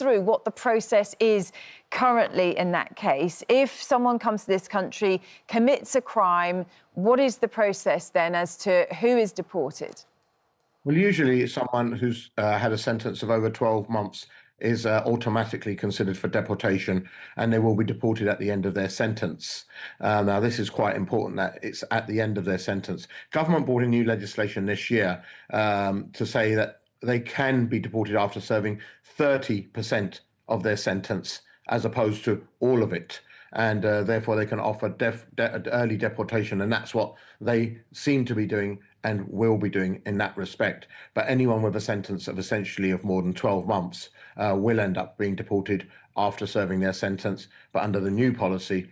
through what the process is currently in that case. If someone comes to this country, commits a crime, what is the process then as to who is deported? Well, usually someone who's had a sentence of over 12 months is automatically considered for deportation, and they will be deported at the end of their sentence. Now, this is quite important that it's at the end of their sentence. Government brought in new legislation this year to say that they can be deported after serving 30% of their sentence, as opposed to all of it. And therefore they can offer early deportation, and that's what they seem to be doing and will be doing in that respect. But anyone with a sentence of essentially of more than 12 months will end up being deported after serving their sentence. But under the new policy,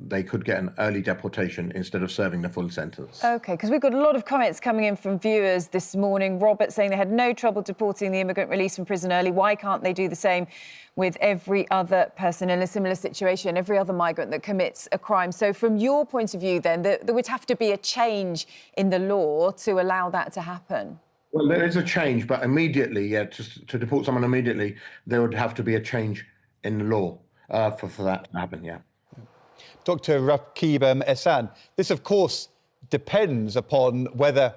they could get an early deportation instead of serving the full sentence. OK, because we've got a lot of comments coming in from viewers this morning. Robert saying they had no trouble deporting the immigrant released from prison early. Why can't they do the same with every other person in a similar situation, every other migrant that commits a crime? So from your point of view, then, there would have to be a change in the law to allow that to happen. Well, there is a change, but immediately, to deport someone immediately, there would have to be a change in the law for that to happen, yeah. Dr. Rakib Ehsan, this, of course, depends upon whether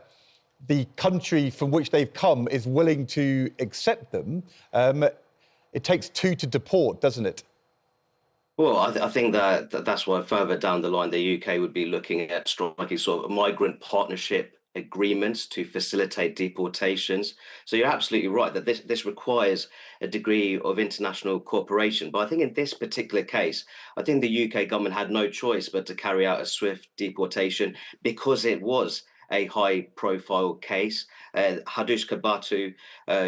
the country from which they've come is willing to accept them. It takes two to deport, doesn't it? Well, I think that's why further down the line, the UK would be looking at striking sort of migrant partnership agreements to facilitate deportations. So you're absolutely right that this requires a degree of international cooperation. But I think in this particular case, I think the UK government had no choice but to carry out a swift deportation because it was a high-profile case. Hadush Kabatu,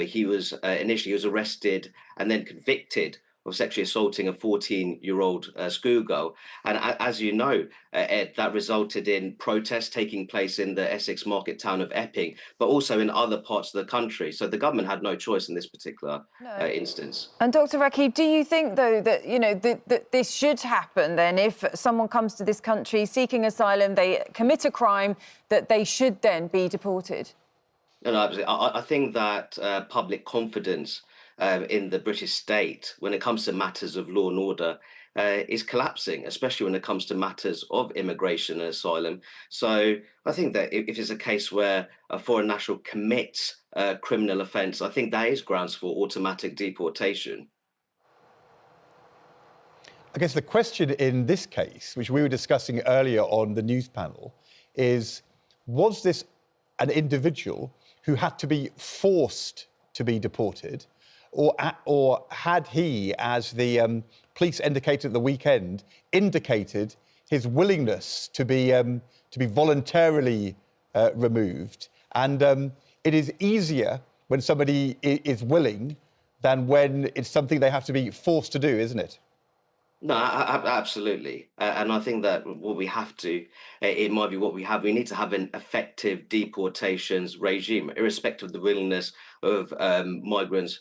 he was initially arrested and then convicted of sexually assaulting a 14-year-old schoolgirl. And as you know, Ed, that resulted in protests taking place in the Essex market town of Epping, but also in other parts of the country. So the government had no choice in this particular instance. And Dr. Rakib, do you think, though, that, you know, that this should happen then if someone comes to this country seeking asylum, they commit a crime, that they should then be deported? No, absolutely. I think that public confidence in the British state when it comes to matters of law and order is collapsing, especially when it comes to matters of immigration and asylum. So I think that if it's a case where a foreign national commits a criminal offence, I think that is grounds for automatic deportation. I guess the question in this case, which we were discussing earlier on the news panel, is was this an individual who had to be forced to be deported, or had he, as the police indicated at the weekend, indicated his willingness to be voluntarily removed? And it is easier when somebody is willing than when it's something they have to be forced to do, isn't it? No, absolutely. And I think that what we have to, in my view, we need to have an effective deportations regime, irrespective of the willingness of migrants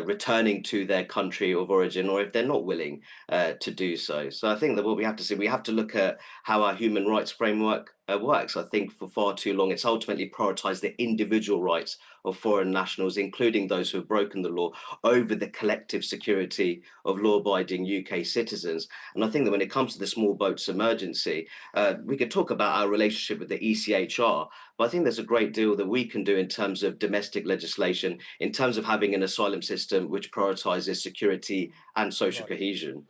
returning to their country of origin, or if they're not willing to do so. So I think that what we have to see, we have to look at how our human rights framework works. I think for far too long, it's ultimately prioritised the individual rights of foreign nationals, including those who have broken the law, over the collective security of law-abiding UK citizens. And I think that when it comes to the small boats emergency, we could talk about our relationship with the ECHR, but I think there's a great deal that we can do in terms of domestic legislation, in terms of having an asylum system which prioritises security and social cohesion.